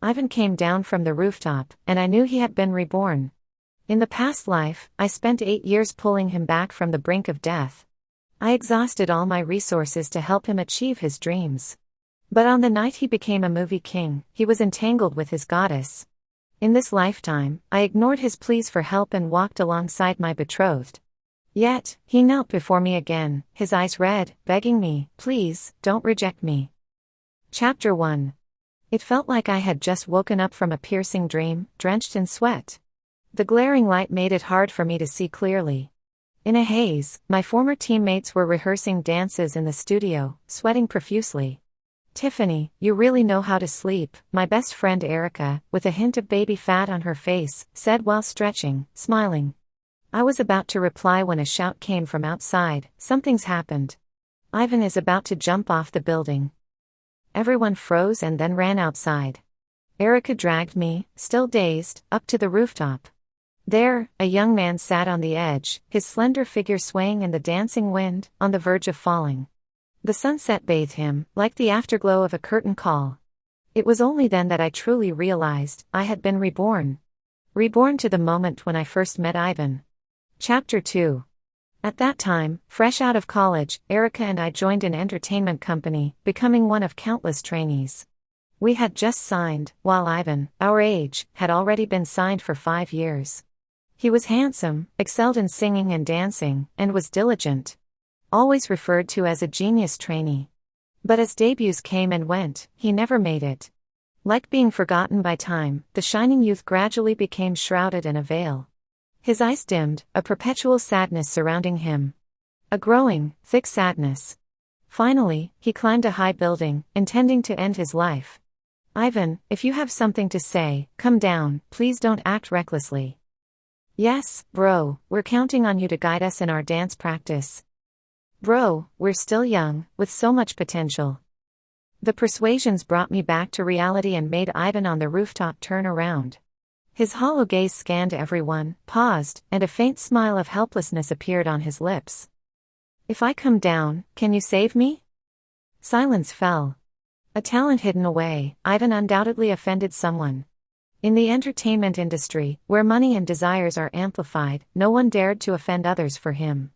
Ivan came down from the rooftop, and I knew he had been reborn. In the past life, I spent 8 years pulling him back from the brink of death. I exhausted all my resources to help him achieve his dreams. But on the night he became a movie king, he was entangled with his goddess. In this lifetime, I ignored his pleas for help and walked alongside my betrothed. Yet, he knelt before me again, his eyes red, begging me, "Please, don't reject me." Chapter 1. It felt like I had just woken up from a piercing dream, drenched in sweat. The glaring light made it hard for me to see clearly. In a haze, my former teammates were rehearsing dances in the studio, sweating profusely. "Tiffany, you really know how to sleep," my best friend Erica, with a hint of baby fat on her face, said while stretching, smiling. I was about to reply when a shout came from outside, "Something's happened. Ivan is about to jump off the building." Everyone froze and then ran outside. Erica dragged me, still dazed, up to the rooftop. There, a young man sat on the edge, his slender figure swaying in the dancing wind, on the verge of falling. The sunset bathed him, like the afterglow of a curtain call. It was only then that I truly realized I had been reborn. Reborn to the moment when I first met Ivan. Chapter 2. At that time, fresh out of college, Erica and I joined an entertainment company, becoming one of countless trainees. We had just signed, while Ivan, our age, had already been signed for 5 years. He was handsome, excelled in singing and dancing, and was diligent. Always referred to as a genius trainee. But as debuts came and went, he never made it. Like being forgotten by time, the shining youth gradually became shrouded in a veil. His eyes dimmed, a perpetual sadness surrounding him. A growing, thick sadness. Finally, he climbed a high building, intending to end his life. "Ivan, if you have something to say, come down, please don't act recklessly." "Yes, bro, we're counting on you to guide us in our dance practice." "Bro, we're still young, with so much potential." The persuasions brought me back to reality and made Ivan on the rooftop turn around. His hollow gaze scanned everyone, paused, and a faint smile of helplessness appeared on his lips. "If I come down, can you save me?" Silence fell. A talent hidden away, Ivan undoubtedly offended someone. In the entertainment industry, where money and desires are amplified, no one dared to offend others for him.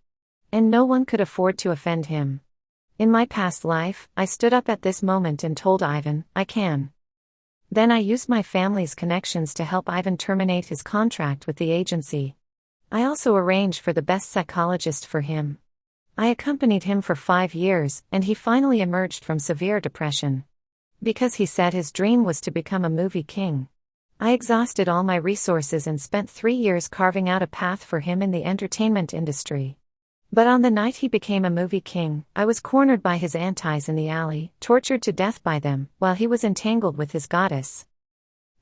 And no one could afford to offend him. In my past life, I stood up at this moment and told Ivan, "I can." Then I used my family's connections to help Ivan terminate his contract with the agency. I also arranged for the best psychologist for him. I accompanied him for 5 years, and he finally emerged from severe depression. Because he said his dream was to become a movie king. I exhausted all my resources and spent 3 years carving out a path for him in the entertainment industry. But on the night he became a movie king, I was cornered by his antis in the alley, tortured to death by them, while he was entangled with his goddess.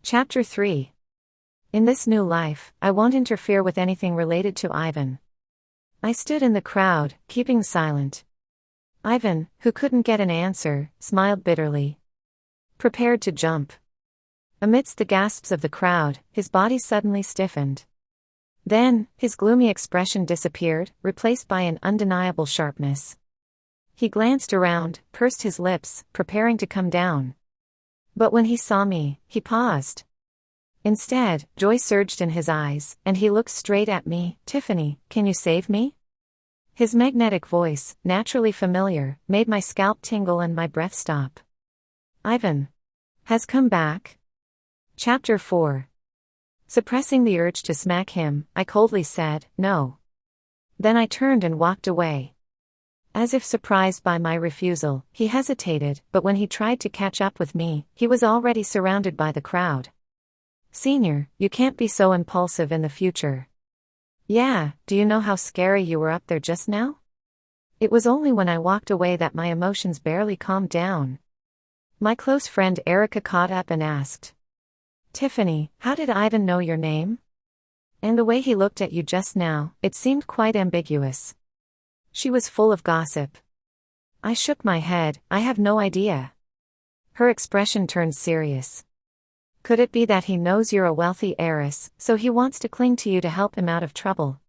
Chapter 3. In this new life, I won't interfere with anything related to Ivan. I stood in the crowd, keeping silent. Ivan, who couldn't get an answer, smiled bitterly. Prepared to jump. Amidst the gasps of the crowd, his body suddenly stiffened. Then, his gloomy expression disappeared, replaced by an undeniable sharpness. He glanced around, pursed his lips, preparing to come down. But when he saw me, he paused. Instead, joy surged in his eyes, and he looked straight at me. "Tiffany, can you save me?" His magnetic voice, naturally familiar, made my scalp tingle and my breath stop. Ivan has come back. Chapter 4. Suppressing the urge to smack him, I coldly said, "No." Then I turned and walked away. As if surprised by my refusal, he hesitated, but when he tried to catch up with me, he was already surrounded by the crowd. "Senior, you can't be so impulsive in the future." "Yeah, do you know how scary you were up there just now?" It was only when I walked away that my emotions barely calmed down. My close friend Erica caught up and asked, "Tiffany, how did Ivan know your name? And the way he looked at you just now, it seemed quite ambiguous." She was full of gossip. I shook my head, "I have no idea." Her expression turned serious. "Could it be that he knows you're a wealthy heiress, so he wants to cling to you to help him out of trouble?"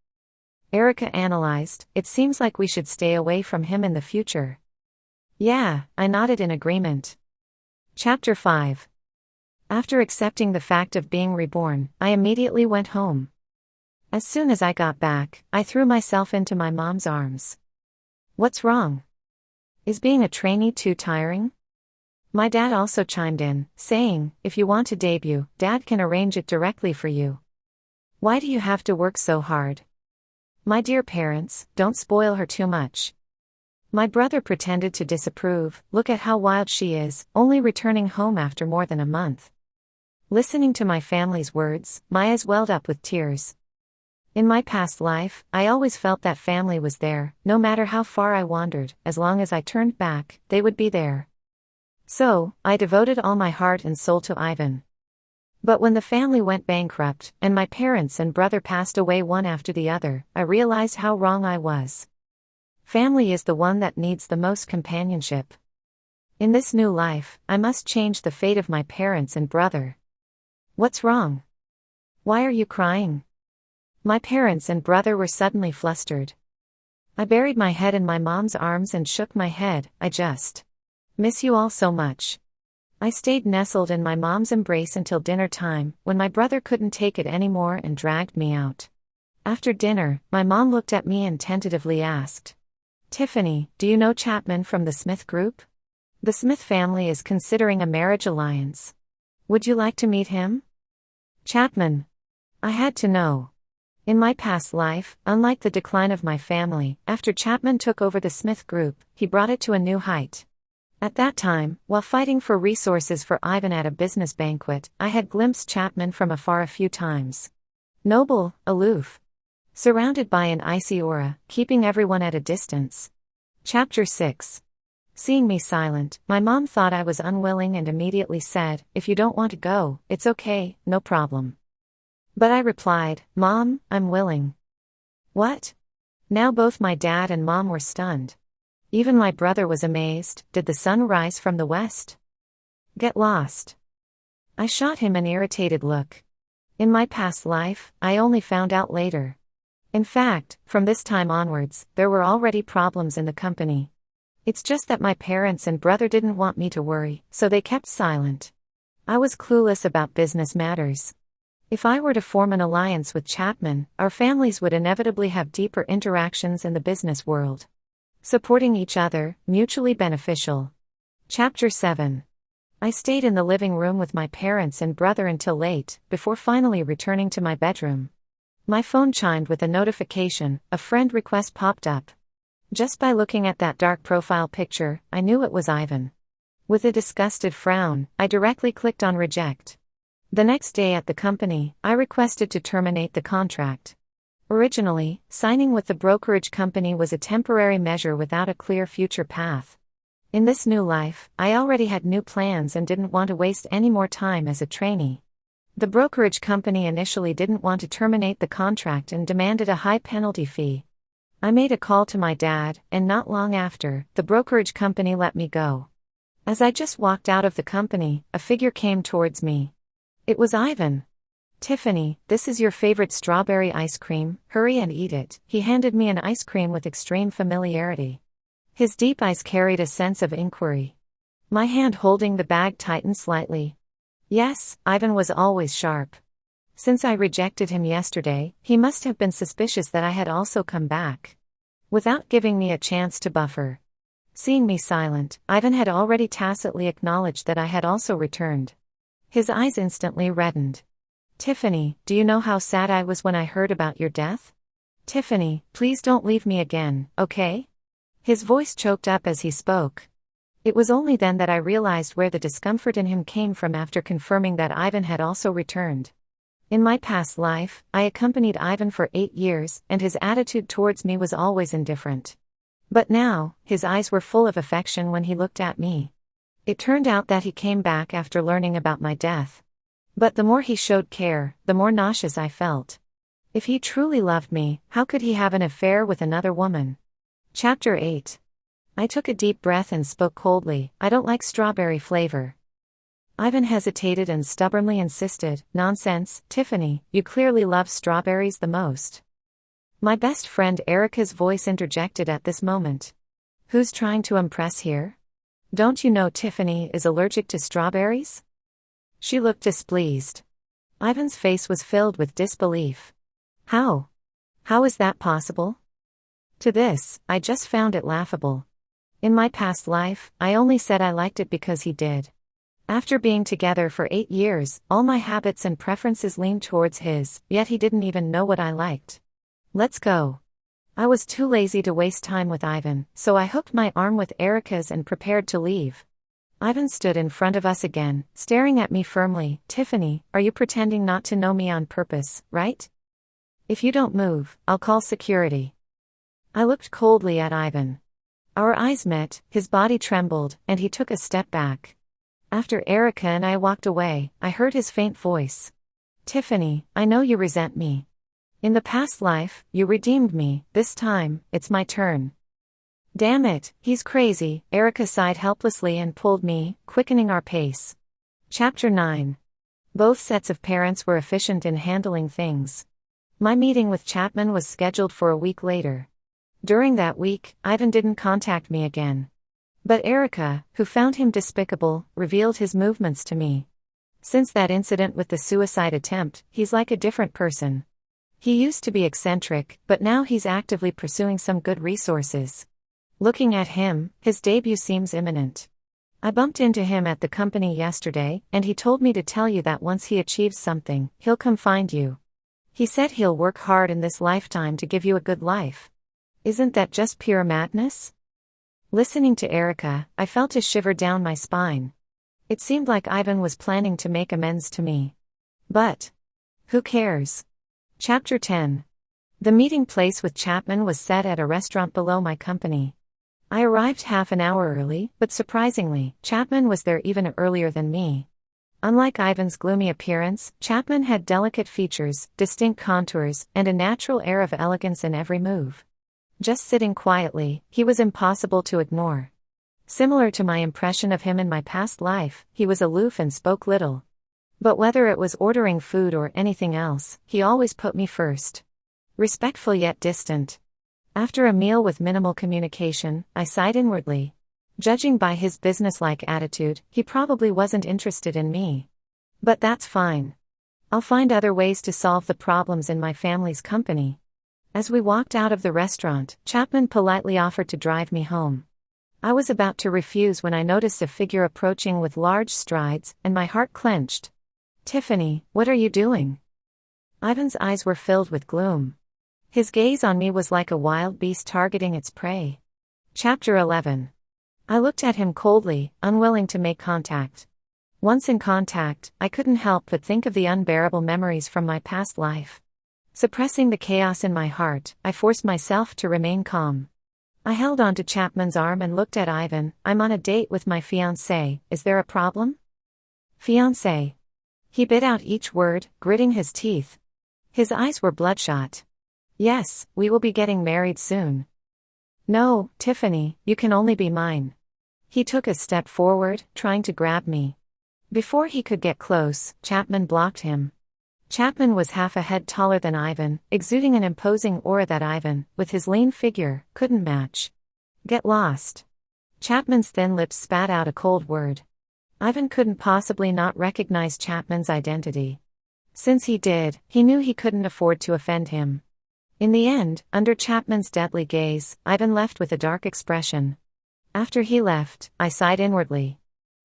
Erica analyzed, "It seems like we should stay away from him in the future." "Yeah," I nodded in agreement. Chapter 5. After accepting the fact of being reborn, I immediately went home. As soon as I got back, I threw myself into my mom's arms. What's wrong? Is being a trainee too tiring? My dad also chimed in, saying, if you want to debut, Dad can arrange it directly for you. Why do you have to work so hard? My dear parents, don't spoil her too much. My brother pretended to disapprove, look at how wild she is, only returning home after more than a month. Listening to my family's words, my eyes welled up with tears. In my past life, I always felt that family was there, no matter how far I wandered, as long as I turned back, they would be there. So, I devoted all my heart and soul to Ivan. But when the family went bankrupt, and my parents and brother passed away one after the other, I realized how wrong I was. Family is the one that needs the most companionship. In this new life, I must change the fate of my parents and brother. What's wrong? Why are you crying? My parents and brother were suddenly flustered. I buried my head in my mom's arms and shook my head. I just miss you all so much. I stayed nestled in my mom's embrace until dinner time, when my brother couldn't take it anymore and dragged me out. After dinner, my mom looked at me and tentatively asked, Tiffany, do you know Chapman from the Smith Group? The Smith family is considering a marriage alliance. Would you like to meet him? Chapman. I had to know. In my past life, unlike the decline of my family, after Chapman took over the Smith Group, he brought it to a new height. At that time, while fighting for resources for Ivan at a business banquet, I had glimpsed Chapman from afar a few times. Noble, aloof. Surrounded by an icy aura, keeping everyone at a distance. Chapter 6. Seeing me silent, my mom thought I was unwilling and immediately said, if you don't want to go, it's okay, no problem. But I replied, Mom, I'm willing. What? Now both my dad and mom were stunned. Even my brother was amazed. Did the sun rise from the west? Get lost. I shot him an irritated look. In my past life, I only found out later. In fact, from this time onwards, there were already problems in the company. It's just that my parents and brother didn't want me to worry, so they kept silent. I was clueless about business matters. If I were to form an alliance with Chapman, our families would inevitably have deeper interactions in the business world. Supporting each other, mutually beneficial. Chapter 7. I stayed in the living room with my parents and brother until late, before finally returning to my bedroom. My phone chimed with a notification, a friend request popped up. Just by looking at that dark profile picture, I knew it was Ivan. With a disgusted frown, I directly clicked on reject. The next day at the company, I requested to terminate the contract. Originally, signing with the brokerage company was a temporary measure without a clear future path. In this new life, I already had new plans and didn't want to waste any more time as a trainee. The brokerage company initially didn't want to terminate the contract and demanded a high penalty fee. I made a call to my dad, and not long after, the brokerage company let me go. As I just walked out of the company, a figure came towards me. It was Ivan. Tiffany, this is your favorite strawberry ice cream, hurry and eat it. He handed me an ice cream with extreme familiarity. His deep eyes carried a sense of inquiry. My hand holding the bag tightened slightly. Yes, Ivan was always sharp. Since I rejected him yesterday, he must have been suspicious that I had also come back. Without giving me a chance to buffer. Seeing me silent, Ivan had already tacitly acknowledged that I had also returned. His eyes instantly reddened. Tiffany, do you know how sad I was when I heard about your death? Tiffany, please don't leave me again, okay? His voice choked up as he spoke. It was only then that I realized where the discomfort in him came from after confirming that Ivan had also returned. In my past life, I accompanied Ivan for 8 years, and his attitude towards me was always indifferent. But now, his eyes were full of affection when he looked at me. It turned out that he came back after learning about my death. But the more he showed care, the more nauseous I felt. If he truly loved me, how could he have an affair with another woman? Chapter 8. I took a deep breath and spoke coldly, I don't like strawberry flavor. Ivan hesitated and stubbornly insisted, nonsense, Tiffany, you clearly love strawberries the most. My best friend Erica's voice interjected at this moment. Who's trying to impress here? Don't you know Tiffany is allergic to strawberries? She looked displeased. Ivan's face was filled with disbelief. How? How is that possible? To this, I just found it laughable. In my past life, I only said I liked it because he did. After being together for 8 years, all my habits and preferences leaned towards his, yet he didn't even know what I liked. Let's go. I was too lazy to waste time with Ivan, so I hooked my arm with Erica's and prepared to leave. Ivan stood in front of us again, staring at me firmly. Tiffany, are you pretending not to know me on purpose, right? If you don't move, I'll call security. I looked coldly at Ivan. Our eyes met, his body trembled, and he took a step back. After Erica and I walked away, I heard his faint voice. Tiffany, I know you resent me. In the past life, you redeemed me. This time, it's my turn. Damn it, he's crazy. Erica sighed helplessly and pulled me, quickening our pace. Chapter 9. Both sets of parents were efficient in handling things. My meeting with Chapman was scheduled for a week later. During that week, Ivan didn't contact me again. But Erica, who found him despicable, revealed his movements to me. Since that incident with the suicide attempt, he's like a different person. He used to be eccentric, but now he's actively pursuing some good resources. Looking at him, his debut seems imminent. I bumped into him at the company yesterday, and he told me to tell you that once he achieves something, he'll come find you. He said he'll work hard in this lifetime to give you a good life. Isn't that just pure madness? Listening to Erica, I felt a shiver down my spine. It seemed like Ivan was planning to make amends to me. But who cares? Chapter 10. The meeting place with Chapman was set at a restaurant below my company. I arrived half an hour early, but surprisingly, Chapman was there even earlier than me. Unlike Ivan's gloomy appearance, Chapman had delicate features, distinct contours, and a natural air of elegance in every move. Just sitting quietly, he was impossible to ignore. Similar to my impression of him in my past life, he was aloof and spoke little. But whether it was ordering food or anything else, he always put me first. Respectful yet distant. After a meal with minimal communication, I sighed inwardly. Judging by his businesslike attitude, he probably wasn't interested in me. But that's fine. I'll find other ways to solve the problems in my family's company. As we walked out of the restaurant, Chapman politely offered to drive me home. I was about to refuse when I noticed a figure approaching with large strides, and my heart clenched. Tiffany, what are you doing? Ivan's eyes were filled with gloom. His gaze on me was like a wild beast targeting its prey. Chapter 11. I looked at him coldly, unwilling to make contact. Once in contact, I couldn't help but think of the unbearable memories from my past life. Suppressing the chaos in my heart, I forced myself to remain calm. I held onto Chapman's arm and looked at Ivan. I'm on a date with my fiancé, is there a problem? Fiancé. He bit out each word, gritting his teeth. His eyes were bloodshot. Yes, we will be getting married soon. No, Tiffany, you can only be mine. He took a step forward, trying to grab me. Before he could get close, Chapman blocked him. Chapman was half a head taller than Ivan, exuding an imposing aura that Ivan, with his lean figure, couldn't match. Get lost. Chapman's thin lips spat out a cold word. Ivan couldn't possibly not recognize Chapman's identity. Since he did, he knew he couldn't afford to offend him. In the end, under Chapman's deadly gaze, Ivan left with a dark expression. After he left, I sighed inwardly.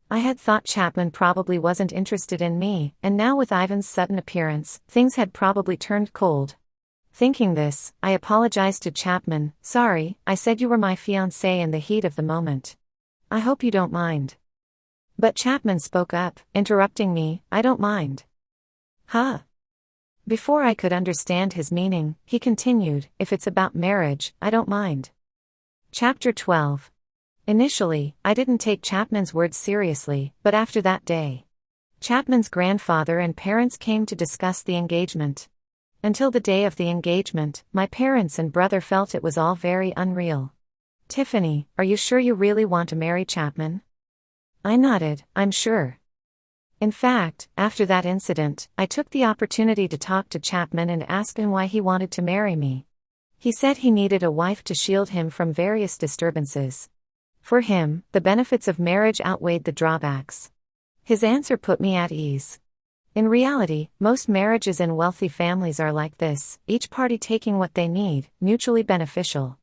I had thought Chapman probably wasn't interested in me, and now with Ivan's sudden appearance, things had probably turned cold. Thinking this, I apologized to Chapman. Sorry, I said you were my fiancé in the heat of the moment. I hope you don't mind. But Chapman spoke up, interrupting me. I don't mind. Huh? Before I could understand his meaning, he continued, if it's about marriage, I don't mind. Chapter 12. Initially, I didn't take Chapman's words seriously, but after that day, Chapman's grandfather and parents came to discuss the engagement. Until the day of the engagement, my parents and brother felt it was all very unreal. Tiffany, are you sure you really want to marry Chapman? I nodded, I'm sure. In fact, after that incident, I took the opportunity to talk to Chapman and ask him why he wanted to marry me. He said he needed a wife to shield him from various disturbances. For him, the benefits of marriage outweighed the drawbacks. His answer put me at ease. In reality, most marriages in wealthy families are like this, each party taking what they need, mutually beneficial.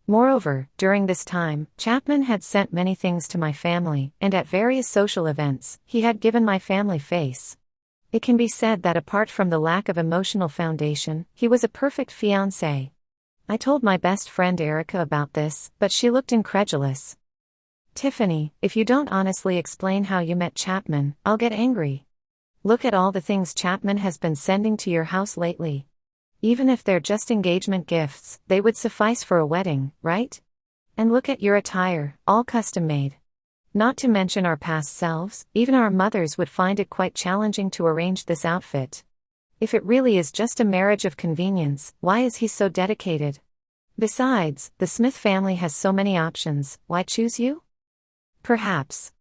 Moreover, during this time, Chapman had sent many things to my family, and at various social events, he had given my family face. It can be said that apart from the lack of emotional foundation, he was a perfect fiancé. I told my best friend Erica about this, but she looked incredulous. Tiffany, if you don't honestly explain how you met Chapman, I'll get angry. Look at all the things Chapman has been sending to your house lately. Even if they're just engagement gifts, they would suffice for a wedding, right? And look at your attire, all custom-made. Not to mention our past selves, even our mothers would find it quite challenging to arrange this outfit. If it really is just a marriage of convenience, why is he so dedicated? Besides, the Smith family has so many options, why choose you? Perhaps.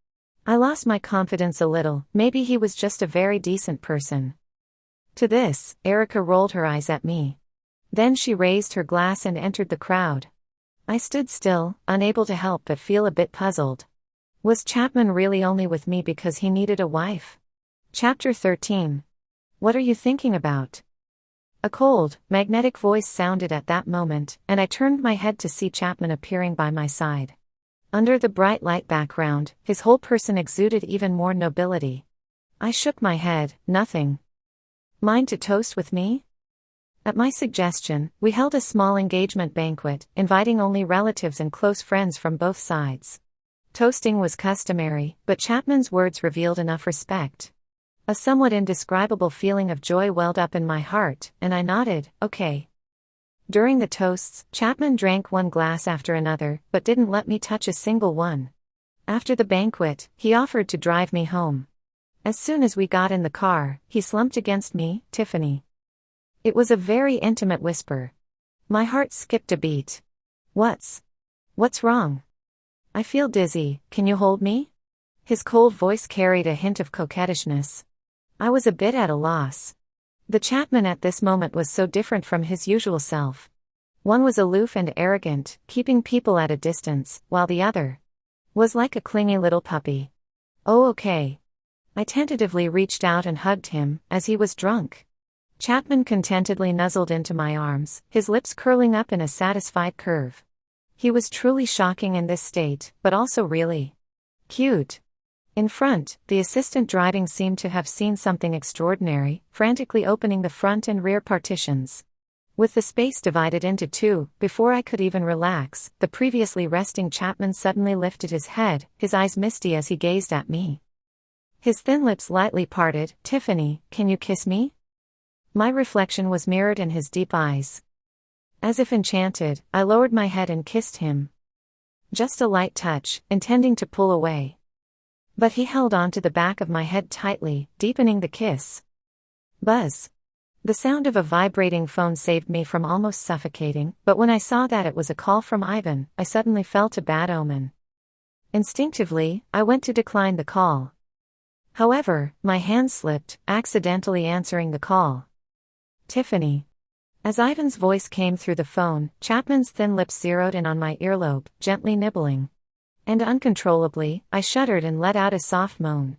I lost my confidence a little, maybe he was just a very decent person. To this, Erica rolled her eyes at me. Then she raised her glass and entered the crowd. I stood still, unable to help but feel a bit puzzled. Was Chapman really only with me because he needed a wife? Chapter 13. What are you thinking about? A cold, magnetic voice sounded at that moment, and I turned my head to see Chapman appearing by my side. Under the bright light background, his whole person exuded even more nobility. I shook my head, nothing. Mind to toast with me? At my suggestion, we held a small engagement banquet, inviting only relatives and close friends from both sides. Toasting was customary, but Chapman's words revealed enough respect. A somewhat indescribable feeling of joy welled up in my heart, and I nodded, okay. During the toasts, Chapman drank one glass after another, but didn't let me touch a single one. After the banquet, he offered to drive me home. As soon as we got in the car, he slumped against me, Tiffany. It was a very intimate whisper. My heart skipped a beat. What's wrong? I feel dizzy, can you hold me? His cold voice carried a hint of coquettishness. I was a bit at a loss. The Chapman at this moment was so different from his usual self. One was aloof and arrogant, keeping people at a distance, while the other was like a clingy little puppy. Oh, okay. I tentatively reached out and hugged him, as he was drunk. Chapman contentedly nuzzled into my arms, his lips curling up in a satisfied curve. He was truly shocking in this state, but also really cute. In front, the assistant driving seemed to have seen something extraordinary, frantically opening the front and rear partitions. With the space divided into two, before I could even relax, the previously resting Chapman suddenly lifted his head, his eyes misty as he gazed at me. His thin lips lightly parted. Tiffany, can you kiss me? My reflection was mirrored in his deep eyes. As if enchanted, I lowered my head and kissed him. Just a light touch, intending to pull away. But he held on to the back of my head tightly, deepening the kiss. Buzz. The sound of a vibrating phone saved me from almost suffocating, but when I saw that it was a call from Ivan, I suddenly felt a bad omen. Instinctively, I went to decline the call. However, my hand slipped, accidentally answering the call. Tiffany. As Ivan's voice came through the phone, Chapman's thin lips zeroed in on my earlobe, gently nibbling. And uncontrollably, I shuddered and let out a soft moan.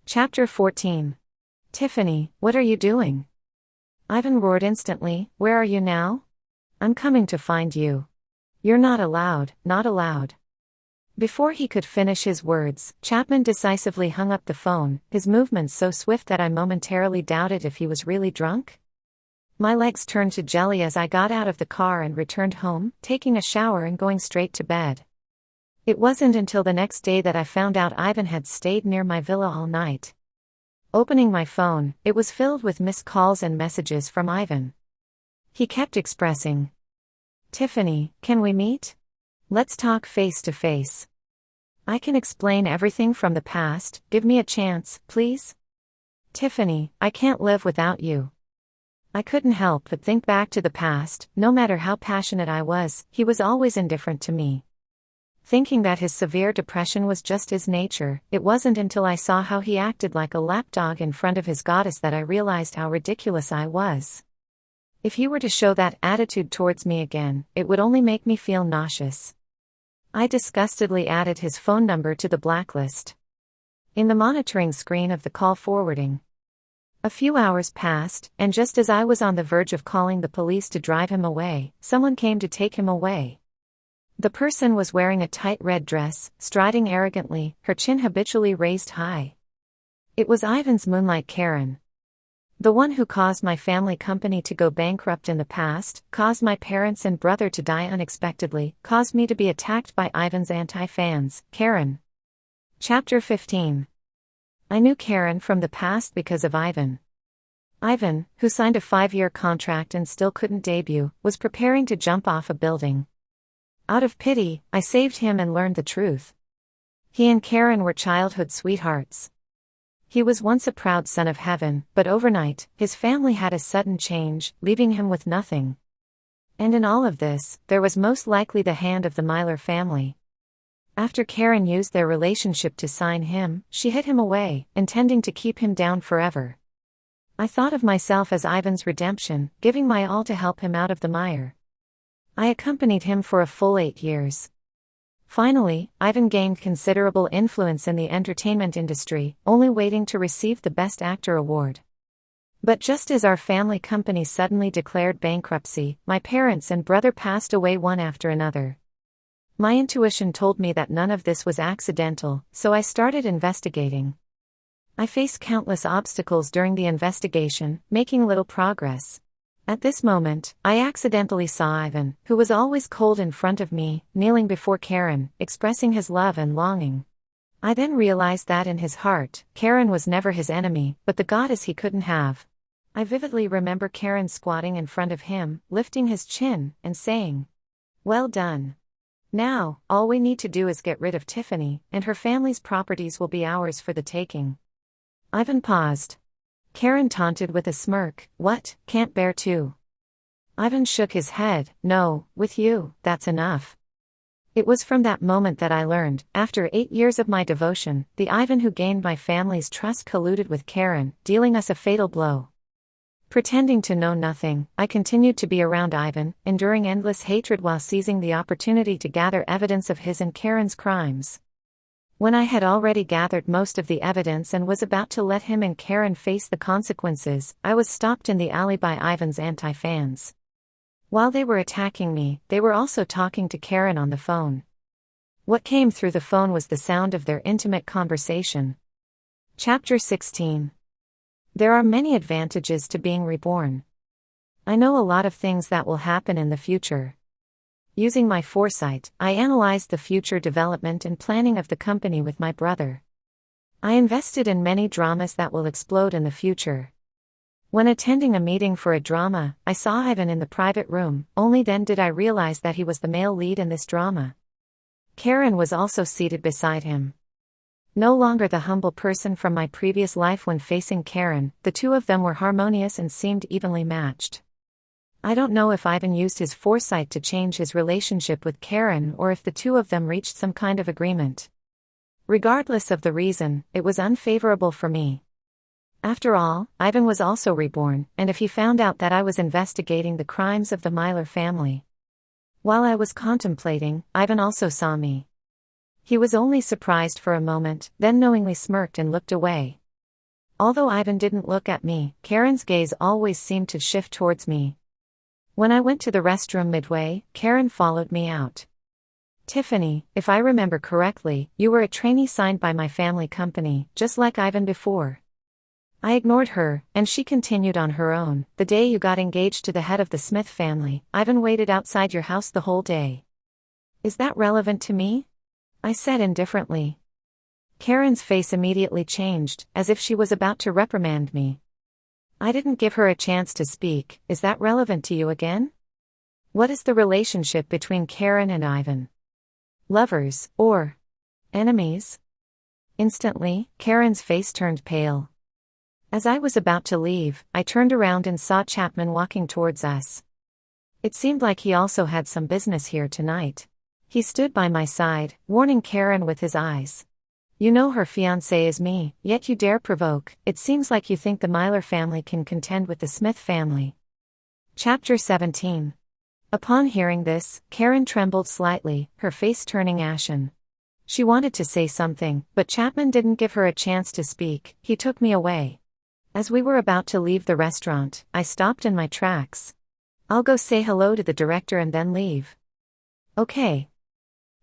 Chapter 14. Tiffany, what are you doing? Ivan roared instantly, where are you now? I'm coming to find you. You're not allowed, not allowed. Before he could finish his words, Chapman decisively hung up the phone, his movements so swift that I momentarily doubted if he was really drunk. My legs turned to jelly as I got out of the car and returned home, taking a shower and going straight to bed. It wasn't until the next day that I found out Ivan had stayed near my villa all night. Opening my phone, it was filled with missed calls and messages from Ivan. He kept expressing, Tiffany, can we meet? Let's talk face to face. I can explain everything from the past, give me a chance, please? Tiffany, I can't live without you. I couldn't help but think back to the past. No matter how passionate I was, he was always indifferent to me. Thinking that his severe depression was just his nature, it wasn't until I saw how he acted like a lapdog in front of his goddess that I realized how ridiculous I was. If he were to show that attitude towards me again, it would only make me feel nauseous. I disgustedly added his phone number to the blacklist. in the monitoring screen of the call forwarding. A few hours passed, and just as I was on the verge of calling the police to drive him away, someone came to take him away. The person was wearing a tight red dress, striding arrogantly, her chin habitually raised high. It was Ivan's moonlight Karen. The one who caused my family company to go bankrupt in the past, caused my parents and brother to die unexpectedly, caused me to be attacked by Ivan's anti-fans, Karen. Chapter 15. I knew Karen from the past because of Ivan. Ivan, who signed a 5-year contract and still couldn't debut, was preparing to jump off a building. Out of pity, I saved him and learned the truth. He and Karen were childhood sweethearts. He was once a proud son of heaven, but overnight, his family had a sudden change, leaving him with nothing. And in all of this, there was most likely the hand of the Myler family. After Karen used their relationship to sign him, she hid him away, intending to keep him down forever. I thought of myself as Ivan's redemption, giving my all to help him out of the mire. I accompanied him for a full 8 years. Finally, Ivan gained considerable influence in the entertainment industry, only waiting to receive the Best Actor award. But just as our family company suddenly declared bankruptcy, my parents and brother passed away one after another. My intuition told me that none of this was accidental, so I started investigating. I faced countless obstacles during the investigation, making little progress. At this moment, I accidentally saw Ivan, who was always cold in front of me, kneeling before Karen, expressing his love and longing. I then realized that in his heart, Karen was never his enemy, but the goddess he couldn't have. I vividly remember Karen squatting in front of him, lifting his chin, and saying, "Well done. Now, all we need to do is get rid of Tiffany, and her family's properties will be ours for the taking." Ivan paused. Karen taunted with a smirk, "What, can't bear two?" Ivan shook his head, "No, with you, that's enough." It was from that moment that I learned, after 8 years of my devotion, the Ivan who gained my family's trust colluded with Karen, dealing us a fatal blow. Pretending to know nothing, I continued to be around Ivan, enduring endless hatred while seizing the opportunity to gather evidence of his and Karen's crimes. When I had already gathered most of the evidence and was about to let him and Karen face the consequences, I was stopped in the alley by Ivan's anti-fans. While they were attacking me, they were also talking to Karen on the phone. What came through the phone was the sound of their intimate conversation. Chapter 16. There are many advantages to being reborn. I know a lot of things that will happen in the future. Using my foresight, I analyzed the future development and planning of the company with my brother. I invested in many dramas that will explode in the future. When attending a meeting for a drama, I saw Ivan in the private room, only then did I realize that he was the male lead in this drama. Karen was also seated beside him. No longer the humble person from my previous life when facing Karen, the two of them were harmonious and seemed evenly matched. I don't know if Ivan used his foresight to change his relationship with Karen or if the two of them reached some kind of agreement. Regardless of the reason, it was unfavorable for me. After all, Ivan was also reborn, and if he found out that I was investigating the crimes of the Myler family. While I was contemplating, Ivan also saw me. He was only surprised for a moment, then knowingly smirked and looked away. Although Ivan didn't look at me, Karen's gaze always seemed to shift towards me. When I went to the restroom midway, Karen followed me out. "Tiffany, if I remember correctly, you were a trainee signed by my family company, just like Ivan before." I ignored her, and she continued on her own. "The day you got engaged to the head of the Smith family, Ivan waited outside your house the whole day." "Is that relevant to me?" I said indifferently. Karen's face immediately changed, as if she was about to reprimand me. I didn't give her a chance to speak. "Is that relevant to you again? What is the relationship between Karen and Ivan? Lovers, or enemies?" Instantly, Karen's face turned pale. As I was about to leave, I turned around and saw Chapman walking towards us. It seemed like he also had some business here tonight. He stood by my side, warning Karen with his eyes. "You know her fiancé is me, yet you dare provoke. It seems like you think the Myler family can contend with the Smith family." Chapter 17. Upon hearing this, Karen trembled slightly, her face turning ashen. She wanted to say something, but Chapman didn't give her a chance to speak. He took me away. As we were about to leave the restaurant, I stopped in my tracks. I'll go say hello to the director and then leave. Okay.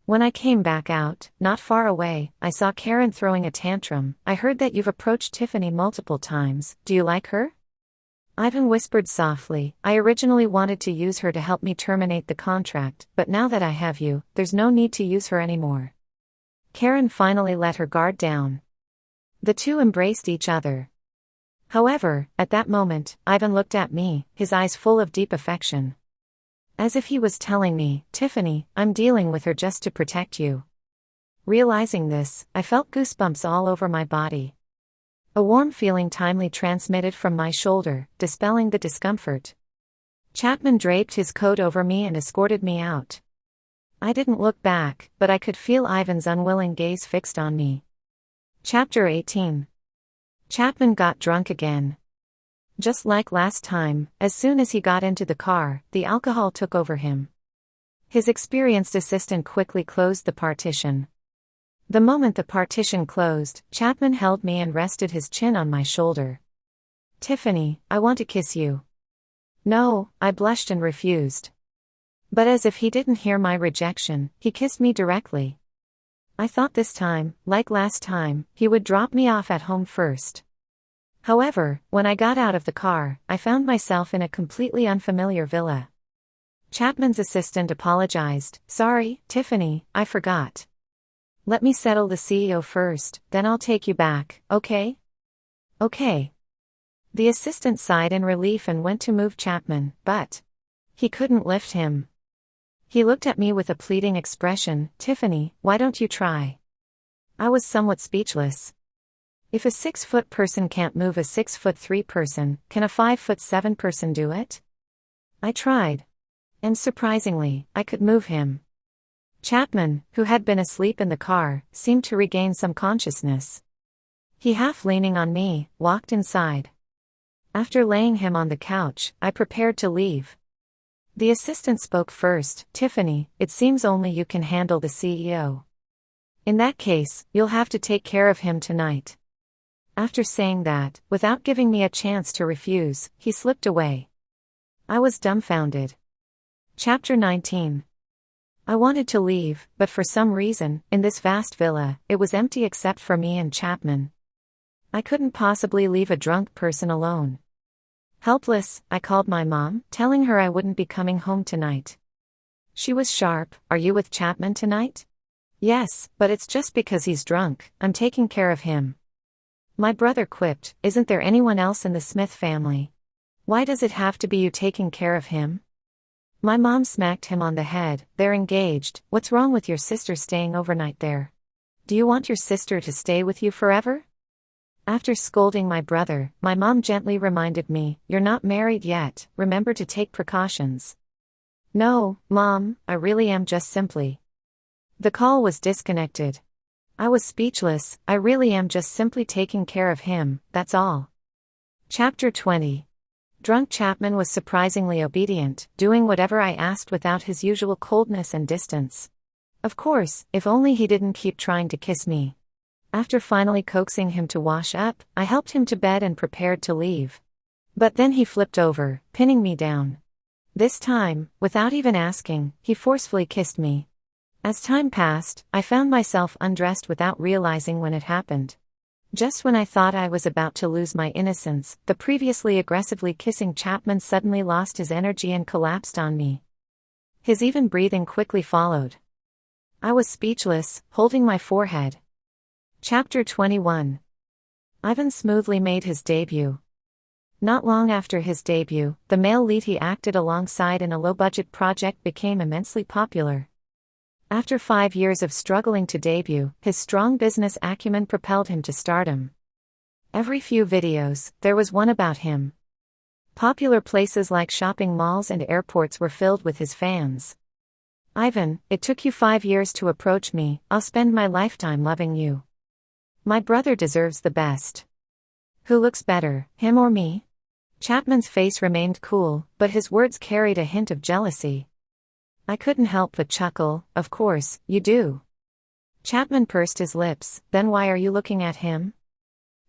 When I came back out, not far away, I saw Karen throwing a tantrum. I heard that you've approached Tiffany multiple times. Do you like her? Ivan whispered softly. I originally wanted to use her to help me terminate the contract, but now that I have you, there's no need to use her anymore. Karen finally let her guard down. The two embraced each other. However, at that moment, Ivan looked at me, his eyes full of deep affection. As if he was telling me, Tiffany, I'm dealing with her just to protect you. Realizing this, I felt goosebumps all over my body. A warm feeling timely transmitted from my shoulder, dispelling the discomfort. Chapman draped his coat over me and escorted me out. I didn't look back, but I could feel Ivan's unwilling gaze fixed on me. Chapter 18. Chapman got drunk again. Just like last time, as soon as he got into the car, the alcohol took over him. His experienced assistant quickly closed the partition. The moment the partition closed, Chapman held me and rested his chin on my shoulder. Tiffany, I want to kiss you. No, I blushed and refused. But as if he didn't hear my rejection, he kissed me directly. I thought this time, like last time, he would drop me off at home first. However, when I got out of the car, I found myself in a completely unfamiliar villa. Chapman's assistant apologized. Sorry, Tiffany, I forgot. Let me settle the CEO first, then I'll take you back, okay? Okay. The assistant sighed in relief and went to move Chapman, but he couldn't lift him. He looked at me with a pleading expression. Tiffany, why don't you try? I was somewhat speechless. If a 6-foot person can't move a 6'3" person, can a 5'7" person do it? I tried. And surprisingly, I could move him. Chapman, who had been asleep in the car, seemed to regain some consciousness. He, half leaning on me, walked inside. After laying him on the couch, I prepared to leave. The assistant spoke first. Tiffany, it seems only you can handle the CEO. In that case, you'll have to take care of him tonight. After saying that, without giving me a chance to refuse, he slipped away. I was dumbfounded. Chapter 19. I wanted to leave, but for some reason, in this vast villa, it was empty except for me and Chapman. I couldn't possibly leave a drunk person alone. Helpless, I called my mom, telling her I wouldn't be coming home tonight. She was sharp. Are you with Chapman tonight? Yes, but it's just because he's drunk. I'm taking care of him. My brother quipped, isn't there anyone else in the Smith family? Why does it have to be you taking care of him? My mom smacked him on the head. They're engaged. What's wrong with your sister staying overnight there? Do you want your sister to stay with you forever? After scolding my brother, my mom gently reminded me, you're not married yet, remember to take precautions. No, Mom, I really am just simply. The call was disconnected. I was speechless. I really am just simply taking care of him, that's all. Chapter 20. Drunk Chapman was surprisingly obedient, doing whatever I asked without his usual coldness and distance. Of course, if only he didn't keep trying to kiss me. After finally coaxing him to wash up, I helped him to bed and prepared to leave. But then he flipped over, pinning me down. This time, without even asking, he forcefully kissed me. As time passed, I found myself undressed without realizing when it happened. Just when I thought I was about to lose my innocence, the previously aggressively kissing Chapman suddenly lost his energy and collapsed on me. His even breathing quickly followed. I was speechless, holding my forehead. Chapter 21. Ivan smoothly made his debut. Not long after his debut, the male lead he acted alongside in a low-budget project became immensely popular. After 5 years of struggling to debut, his strong business acumen propelled him to stardom. Every few videos, there was one about him. Popular places like shopping malls and airports were filled with his fans. Ivan, it took you 5 years to approach me, I'll spend my lifetime loving you. My brother deserves the best. Who looks better, him or me? Chapman's face remained cool, but his words carried a hint of jealousy. I couldn't help but chuckle. Of course, you do. Chapman pursed his lips. Then why are you looking at him?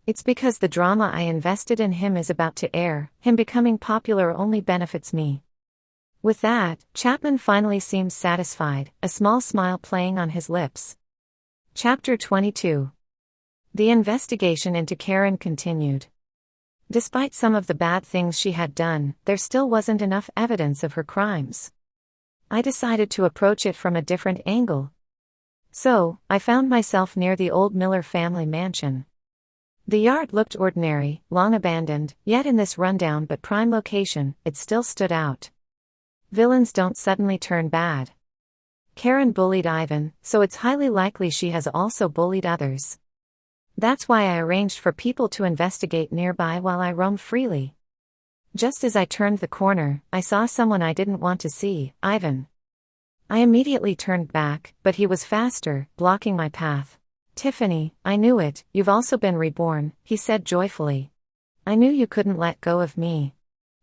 It's because the drama I invested in him is about to air. Him becoming popular only benefits me. With that, Chapman finally seemed satisfied, a small smile playing on his lips. Chapter 22. The investigation into Karen continued. Despite some of the bad things she had done, there still wasn't enough evidence of her crimes. I decided to approach it from a different angle. So, I found myself near the old Miller family mansion. The yard looked ordinary, long abandoned, yet in this rundown but prime location, it still stood out. Villains don't suddenly turn bad. Karen bullied Ivan, so it's highly likely she has also bullied others. That's why I arranged for people to investigate nearby while I roamed freely. Just as I turned the corner, I saw someone I didn't want to see, Ivan. I immediately turned back, but he was faster, blocking my path. Tiffany, I knew it, you've also been reborn, he said joyfully. I knew you couldn't let go of me.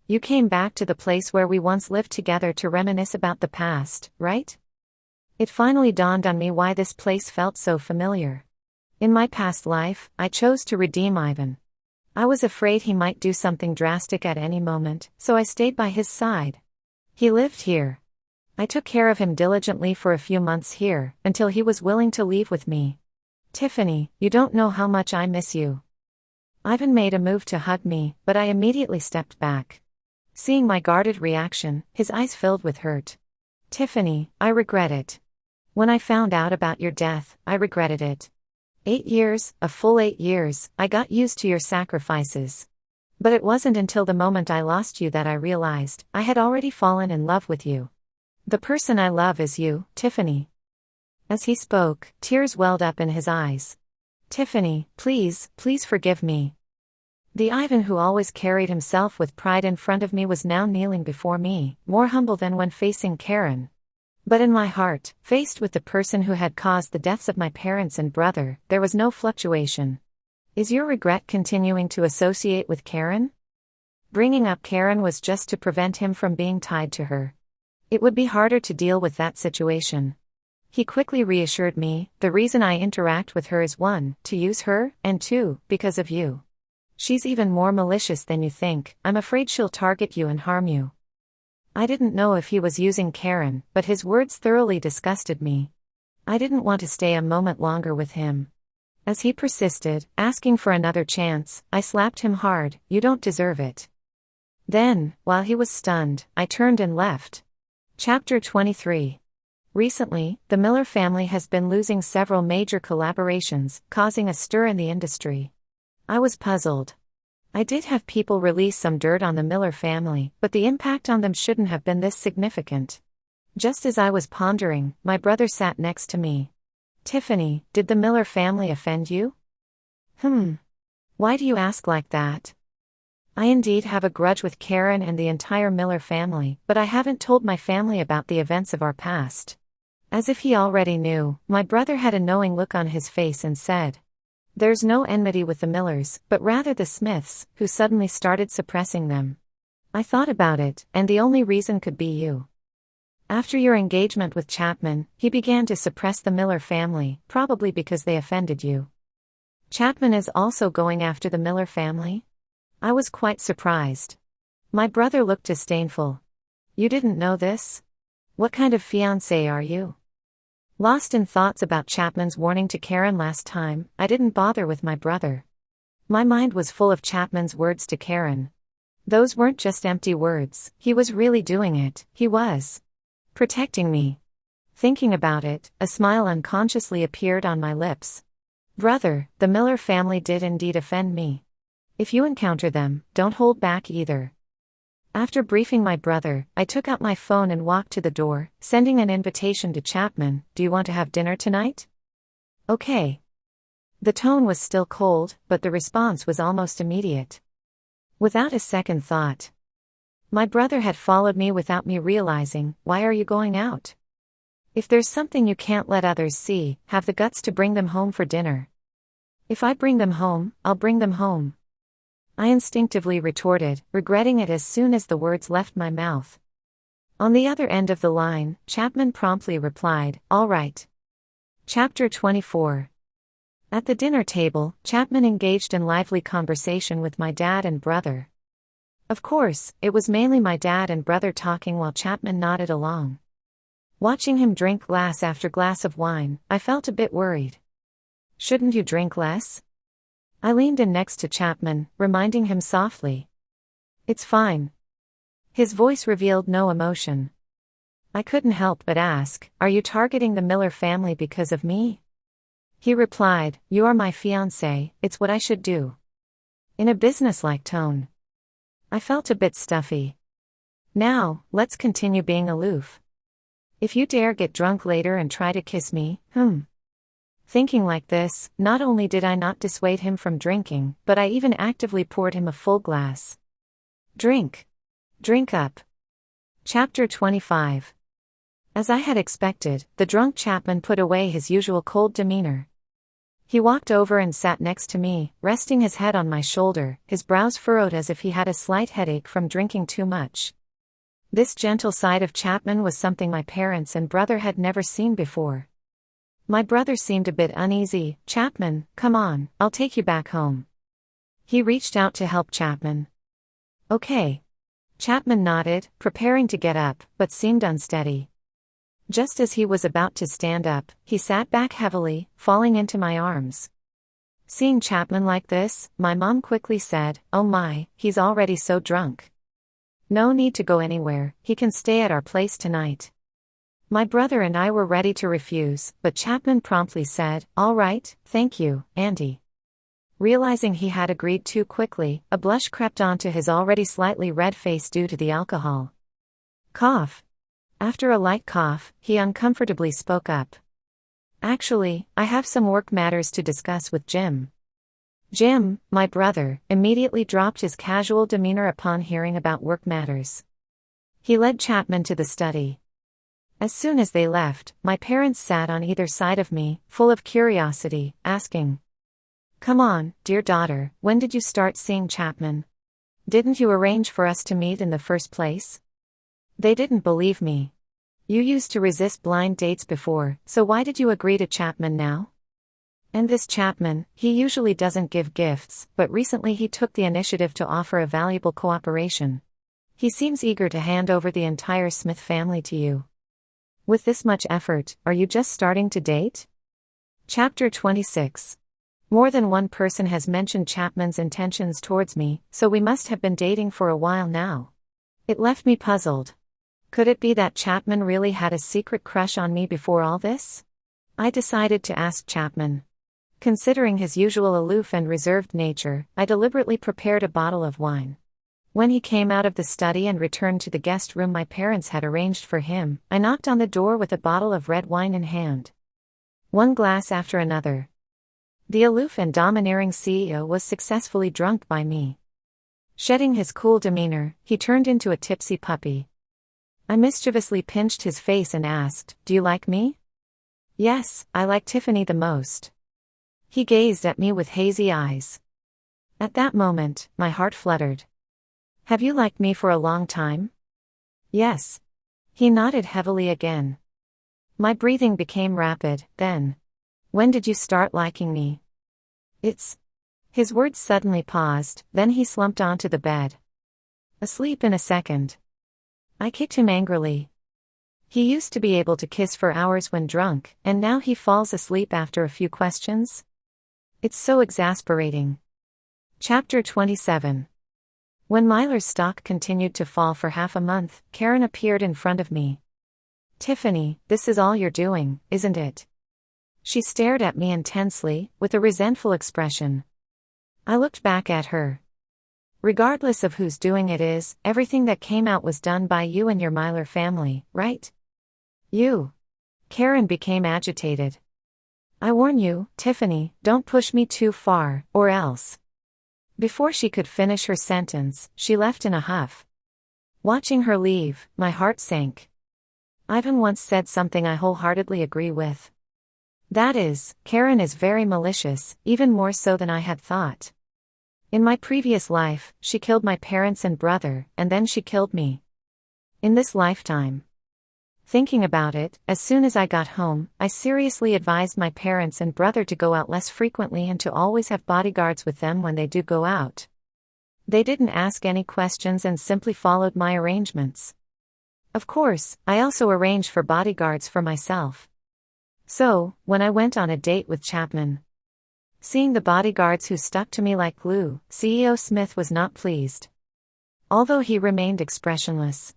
You came back to the place where we once lived together to reminisce about the past, right? It finally dawned on me why this place felt so familiar. In my past life, I chose to redeem Ivan. I was afraid he might do something drastic at any moment, so I stayed by his side. He lived here. I took care of him diligently for a few months here, until he was willing to leave with me. Tiffany, you don't know how much I miss you. Ivan made a move to hug me, but I immediately stepped back. Seeing my guarded reaction, his eyes filled with hurt. Tiffany, I regret it. When I found out about your death, I regretted it. 8 years, a full 8 years, I got used to your sacrifices. But it wasn't until the moment I lost you that I realized I had already fallen in love with you. The person I love is you, Tiffany. As he spoke, tears welled up in his eyes. Tiffany, please, please forgive me. The Ivan who always carried himself with pride in front of me was now kneeling before me, more humble than when facing Karen. But in my heart, faced with the person who had caused the deaths of my parents and brother, there was no fluctuation. Is your regret continuing to associate with Karen? Bringing up Karen was just to prevent him from being tied to her. It would be harder to deal with that situation. He quickly reassured me, the reason I interact with her is 1, to use her, and 2, because of you. She's even more malicious than you think, I'm afraid she'll target you and harm you. I didn't know if he was using Karen, but his words thoroughly disgusted me. I didn't want to stay a moment longer with him. As he persisted, asking for another chance, I slapped him hard, you don't deserve it. Then, while he was stunned, I turned and left. Chapter 23. Recently, the Miller family has been losing several major collaborations, causing a stir in the industry. I was puzzled. I did have people release some dirt on the Miller family, but the impact on them shouldn't have been this significant. Just as I was pondering, my brother sat next to me. Tiffany, did the Miller family offend you? Why do you ask like that? I indeed have a grudge with Karen and the entire Miller family, but I haven't told my family about the events of our past. As if he already knew, my brother had a knowing look on his face and said, there's no enmity with the Millers, but rather the Smiths, who suddenly started suppressing them. I thought about it, and the only reason could be you. After your engagement with Chapman, he began to suppress the Miller family, probably because they offended you. Chapman is also going after the Miller family? I was quite surprised. My brother looked disdainful. You didn't know this? What kind of fiancé are you? Lost in thoughts about Chapman's warning to Karen last time, I didn't bother with my brother. My mind was full of Chapman's words to Karen. Those weren't just empty words, he was really doing it, he was protecting me. Thinking about it, a smile unconsciously appeared on my lips. Brother, the Miller family did indeed offend me. If you encounter them, don't hold back either. After briefing my brother, I took out my phone and walked to the door, sending an invitation to Chapman. Do you want to have dinner tonight? Okay. The tone was still cold, but the response was almost immediate. Without a second thought. My brother had followed me without me realizing. Why are you going out? If there's something you can't let others see, have the guts to bring them home for dinner. If I bring them home, I'll bring them home. I instinctively retorted, regretting it as soon as the words left my mouth. On the other end of the line, Chapman promptly replied, all right. Chapter 24. At the dinner table, Chapman engaged in lively conversation with my dad and brother. Of course, it was mainly my dad and brother talking while Chapman nodded along. Watching him drink glass after glass of wine, I felt a bit worried. Shouldn't you drink less? I leaned in next to Chapman, reminding him softly. It's fine. His voice revealed no emotion. I couldn't help but ask, are you targeting the Miller family because of me? He replied, you are my fiancé, it's what I should do. In a businesslike tone. I felt a bit stuffy. Now, let's continue being aloof. If you dare get drunk later and try to kiss me, Thinking like this, not only did I not dissuade him from drinking, but I even actively poured him a full glass. Drink. Drink up. Chapter 25. As I had expected, the drunk Chapman put away his usual cold demeanor. He walked over and sat next to me, resting his head on my shoulder, his brows furrowed as if he had a slight headache from drinking too much. This gentle side of Chapman was something my parents and brother had never seen before. My brother seemed a bit uneasy. Chapman, come on, I'll take you back home. He reached out to help Chapman. Okay. Chapman nodded, preparing to get up, but seemed unsteady. Just as he was about to stand up, he sat back heavily, falling into my arms. Seeing Chapman like this, my mom quickly said, oh my, he's already so drunk. No need to go anywhere, he can stay at our place tonight. My brother and I were ready to refuse, but Chapman promptly said, all right, thank you, Auntie. Realizing he had agreed too quickly, a blush crept onto his already slightly red face due to the alcohol. Cough. After a light cough, he uncomfortably spoke up. Actually, I have some work matters to discuss with Jim. Jim, my brother, immediately dropped his casual demeanor upon hearing about work matters. He led Chapman to the study. As soon as they left, my parents sat on either side of me, full of curiosity, asking, come on, dear daughter, when did you start seeing Chapman? Didn't you arrange for us to meet in the first place? They didn't believe me. You used to resist blind dates before, so why did you agree to Chapman now? And this Chapman, he usually doesn't give gifts, but recently he took the initiative to offer a valuable cooperation. He seems eager to hand over the entire Smith family to you. With this much effort, are you just starting to date? Chapter 26. More than one person has mentioned Chapman's intentions towards me, so we must have been dating for a while now. It left me puzzled. Could it be that Chapman really had a secret crush on me before all this? I decided to ask Chapman. Considering his usual aloof and reserved nature, I deliberately prepared a bottle of wine. When he came out of the study and returned to the guest room my parents had arranged for him, I knocked on the door with a bottle of red wine in hand. One glass after another. The aloof and domineering CEO was successfully drunk by me. Shedding his cool demeanor, he turned into a tipsy puppy. I mischievously pinched his face and asked, do you like me? Yes, I like Tiffany the most. He gazed at me with hazy eyes. At that moment, my heart fluttered. Have you liked me for a long time? Yes. He nodded heavily again. My breathing became rapid, then. When did you start liking me? His words suddenly paused, then he slumped onto the bed. Asleep in a second. I kicked him angrily. He used to be able to kiss for hours when drunk, and now he falls asleep after a few questions? It's so exasperating. Chapter 27. When Myler's stock continued to fall for half a month, Karen appeared in front of me. Tiffany, this is all you're doing, isn't it? She stared at me intensely, with a resentful expression. I looked back at her. Regardless of who's doing it is, everything that came out was done by you and your Myler family, right? You. Karen became agitated. I warn you, Tiffany, don't push me too far, or else. Before she could finish her sentence, she left in a huff. Watching her leave, my heart sank. Ivan once said something I wholeheartedly agree with. That is, Karen is very malicious, even more so than I had thought. In my previous life, she killed my parents and brother, and then she killed me. In this lifetime. Thinking about it, as soon as I got home, I seriously advised my parents and brother to go out less frequently and to always have bodyguards with them when they do go out. They didn't ask any questions and simply followed my arrangements. Of course, I also arranged for bodyguards for myself. So, when I went on a date with Chapman, seeing the bodyguards who stuck to me like glue, CEO Smith was not pleased. Although he remained expressionless.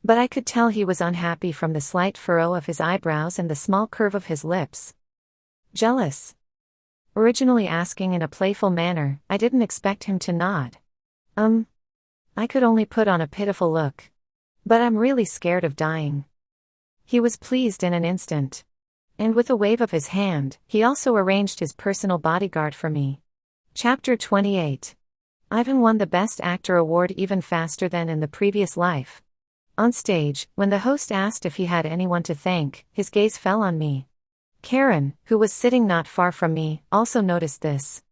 But I could tell he was unhappy from the slight furrow of his eyebrows and the small curve of his lips. Jealous. Originally asking in a playful manner, I didn't expect him to nod. I could only put on a pitiful look. But I'm really scared of dying. He was pleased in an instant. And with a wave of his hand, he also arranged his personal bodyguard for me. Chapter 28. Ivan won the Best Actor award even faster than in the previous life. On stage, when the host asked if he had anyone to thank, his gaze fell on me. Karen, who was sitting not far from me, also noticed this.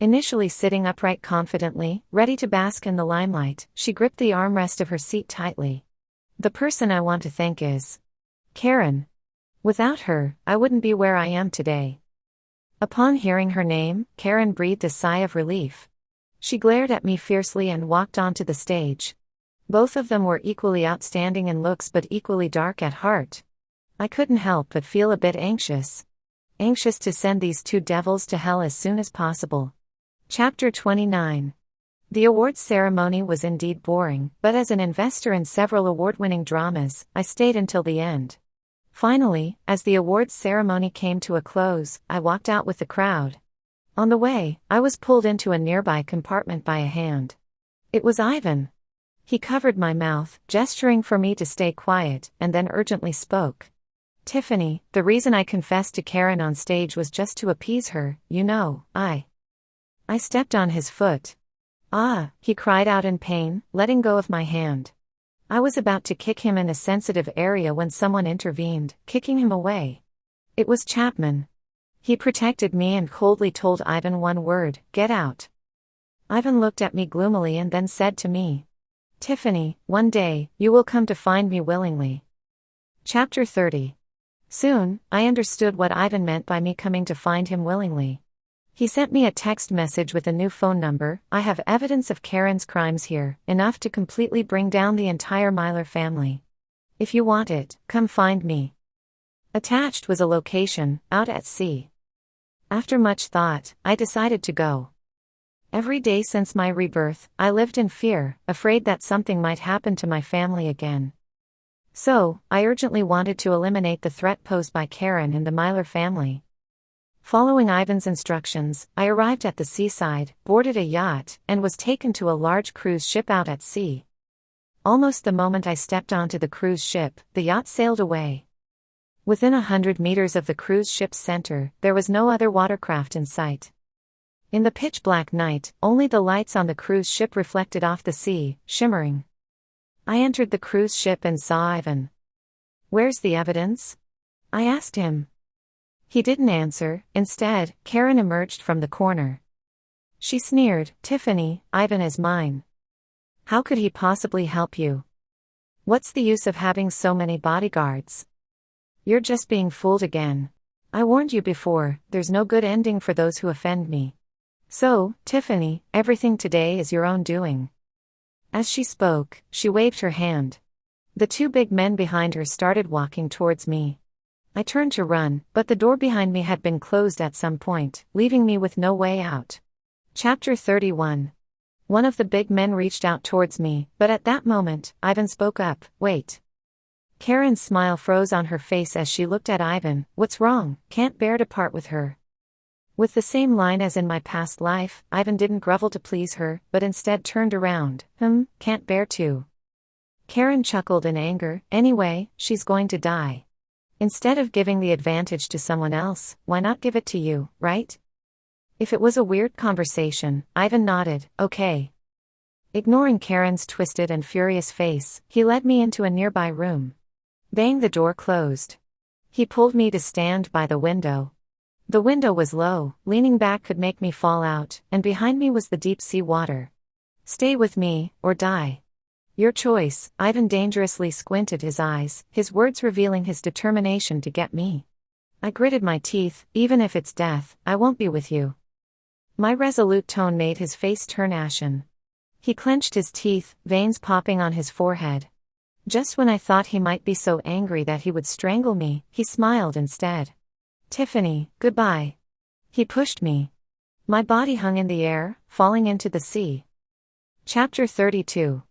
Initially sitting upright confidently, ready to bask in the limelight, she gripped the armrest of her seat tightly. The person I want to thank is Karen. Without her, I wouldn't be where I am today. Upon hearing her name, Karen breathed a sigh of relief. She glared at me fiercely and walked onto the stage. Both of them were equally outstanding in looks but equally dark at heart. I couldn't help but feel a bit anxious. Anxious to send these two devils to hell as soon as possible. Chapter 29. The awards ceremony was indeed boring, but as an investor in several award-winning dramas, I stayed until the end. Finally, as the awards ceremony came to a close, I walked out with the crowd. On the way, I was pulled into a nearby compartment by a hand. It was Ivan. He covered my mouth, gesturing for me to stay quiet, and then urgently spoke. Tiffany, the reason I confessed to Karen on stage was just to appease her, you know. I stepped on his foot. Ah, he cried out in pain, letting go of my hand. I was about to kick him in a sensitive area when someone intervened, kicking him away. It was Chapman. He protected me and coldly told Ivan one word, get out. Ivan looked at me gloomily and then said to me, Tiffany, one day, you will come to find me willingly. Chapter 30. Soon, I understood what Ivan meant by me coming to find him willingly. He sent me a text message with a new phone number. I have evidence of Karen's crimes here, enough to completely bring down the entire Myler family. If you want it, come find me. Attached was a location, out at sea. After much thought, I decided to go. Every day since my rebirth, I lived in fear, afraid that something might happen to my family again. So, I urgently wanted to eliminate the threat posed by Karen and the Myler family. Following Ivan's instructions, I arrived at the seaside, boarded a yacht, and was taken to a large cruise ship out at sea. Almost the moment I stepped onto the cruise ship, the yacht sailed away. Within 100 meters of the cruise ship's center, there was no other watercraft in sight. In the pitch-black night, only the lights on the cruise ship reflected off the sea, shimmering. I entered the cruise ship and saw Ivan. Where's the evidence? I asked him. He didn't answer. Instead, Karen emerged from the corner. She sneered, Tiffany, Ivan is mine. How could he possibly help you? What's the use of having so many bodyguards? You're just being fooled again. I warned you before, there's no good ending for those who offend me. So, Tiffany, everything today is your own doing. As she spoke, she waved her hand. The two big men behind her started walking towards me. I turned to run, but the door behind me had been closed at some point, leaving me with no way out. Chapter 31. One of the big men reached out towards me, but at that moment, Ivan spoke up, wait. Karen's smile froze on her face as she looked at Ivan. What's wrong? Can't bear to part with her. With the same line as in my past life, Ivan didn't grovel to please her, but instead turned around. Can't bear to. Karen chuckled in anger. Anyway, she's going to die. Instead of giving the advantage to someone else, why not give it to you, right? If it was a weird conversation, Ivan nodded, okay. Ignoring Karen's twisted and furious face, he led me into a nearby room. Bang, the door closed. He pulled me to stand by the window. The window was low, leaning back could make me fall out, and behind me was the deep sea water. Stay with me, or die. Your choice. Ivan dangerously squinted his eyes, his words revealing his determination to get me. I gritted my teeth. Even if it's death, I won't be with you. My resolute tone made his face turn ashen. He clenched his teeth, veins popping on his forehead. Just when I thought he might be so angry that he would strangle me, he smiled instead. Tiffany, goodbye. He pushed me. My body hung in the air, falling into the sea. Chapter 32.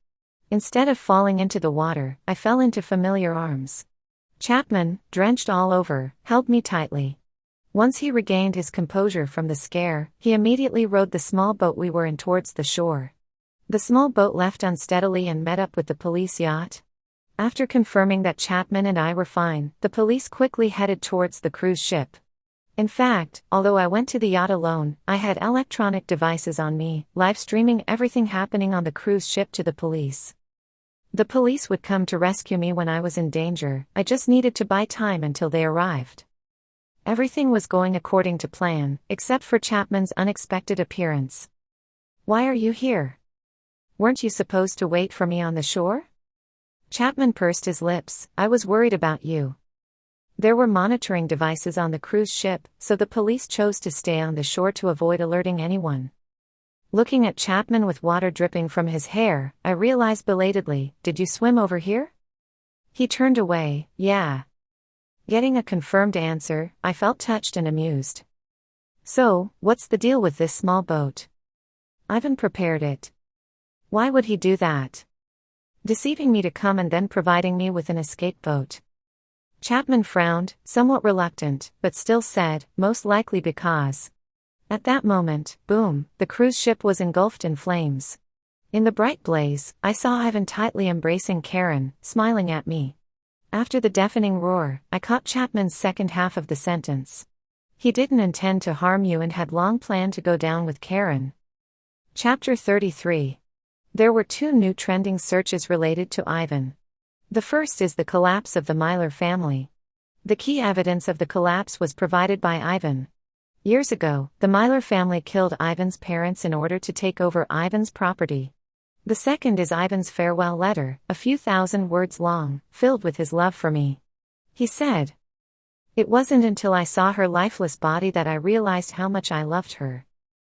Instead of falling into the water, I fell into familiar arms. Chapman, drenched all over, held me tightly. Once he regained his composure from the scare, he immediately rowed the small boat we were in towards the shore. The small boat left unsteadily and met up with the police yacht. After confirming that Chapman and I were fine, the police quickly headed towards the cruise ship. In fact, although I went to the yacht alone, I had electronic devices on me, live streaming everything happening on the cruise ship to the police. The police would come to rescue me when I was in danger. I just needed to buy time until they arrived. Everything was going according to plan, except for Chapman's unexpected appearance. Why are you here? Weren't you supposed to wait for me on the shore? Chapman pursed his lips. I was worried about you. There were monitoring devices on the cruise ship, so the police chose to stay on the shore to avoid alerting anyone. Looking at Chapman with water dripping from his hair, I realized belatedly, did you swim over here? He turned away. Yeah. Getting a confirmed answer, I felt touched and amused. So, what's the deal with this small boat? Ivan prepared it. Why would he do that? Deceiving me to come and then providing me with an escape boat. Chapman frowned, somewhat reluctant, but still said, most likely because. At that moment, boom, the cruise ship was engulfed in flames. In the bright blaze, I saw Ivan tightly embracing Karen, smiling at me. After the deafening roar, I caught Chapman's second half of the sentence. He didn't intend to harm you and had long planned to go down with Karen. Chapter 33. There were 2 new trending searches related to Ivan. The first is the collapse of the Myler family. The key evidence of the collapse was provided by Ivan. Years ago, the Myler family killed Ivan's parents in order to take over Ivan's property. The second is Ivan's farewell letter, a few thousand words long, filled with his love for me. He said, "It wasn't until I saw her lifeless body that I realized how much I loved her.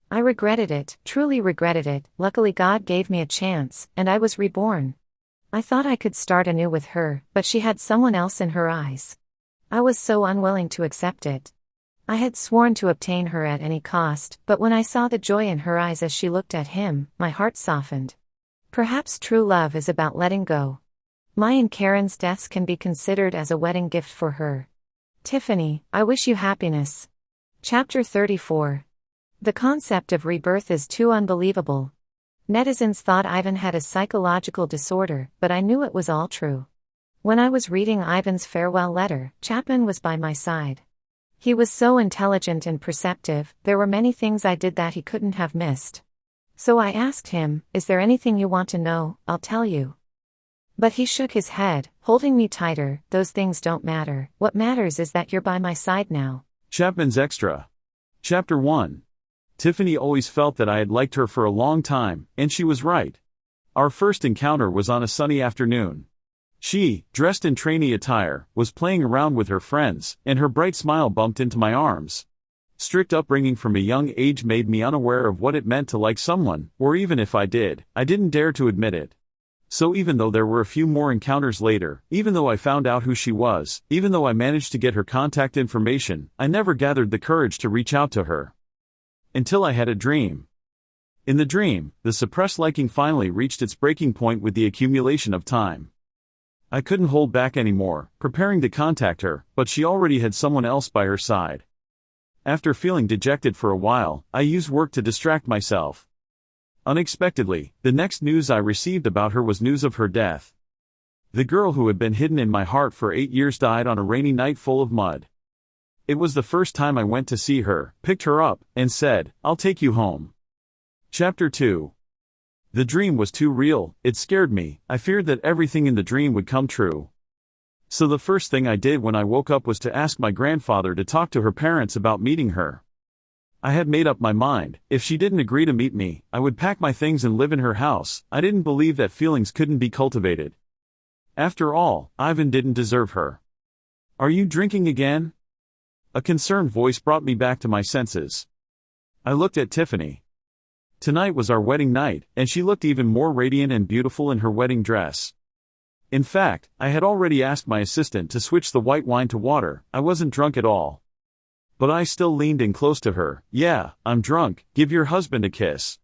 I regretted it, truly regretted it. Luckily God gave me a chance, and I was reborn. I thought I could start anew with her, but she had someone else in her eyes. I was so unwilling to accept it. I had sworn to obtain her at any cost, but when I saw the joy in her eyes as she looked at him, my heart softened. Perhaps true love is about letting go. My and Karen's deaths can be considered as a wedding gift for her. Tiffany, I wish you happiness." Chapter 34. The concept of rebirth is too unbelievable. Netizens thought Ivan had a psychological disorder, but I knew it was all true. When I was reading Ivan's farewell letter, Chapman was by my side. He was so intelligent and perceptive, there were many things I did that he couldn't have missed. So I asked him, "Is there anything you want to know? I'll tell you." But he shook his head, holding me tighter. "Those things don't matter. What matters is that you're by my side now." Chapman's Extra. Chapter 1. Tiffany always felt that I had liked her for a long time, and she was right. Our first encounter was on a sunny afternoon. She, dressed in trainee attire, was playing around with her friends, and her bright smile bumped into my arms. Strict upbringing from a young age made me unaware of what it meant to like someone, or even if I did, I didn't dare to admit it. So even though there were a few more encounters later, even though I found out who she was, even though I managed to get her contact information, I never gathered the courage to reach out to her. Until I had a dream. In the dream, the suppressed liking finally reached its breaking point with the accumulation of time. I couldn't hold back anymore, preparing to contact her, but she already had someone else by her side. After feeling dejected for a while, I used work to distract myself. Unexpectedly, the next news I received about her was news of her death. The girl who had been hidden in my heart for 8 years died on a rainy night full of mud. It was the first time I went to see her, picked her up, and said, "I'll take you home." Chapter 2. The dream was too real, it scared me. I feared that everything in the dream would come true. So the first thing I did when I woke up was to ask my grandfather to talk to her parents about meeting her. I had made up my mind. If she didn't agree to meet me, I would pack my things and live in her house. I didn't believe that feelings couldn't be cultivated. After all, Ivan didn't deserve her. Are you drinking again? A concerned voice brought me back to my senses. I looked at Tiffany. Tonight was our wedding night, and she looked even more radiant and beautiful in her wedding dress. In fact, I had already asked my assistant to switch the white wine to water. I wasn't drunk at all. But I still leaned in close to her. Yeah, I'm drunk. Give your husband a kiss.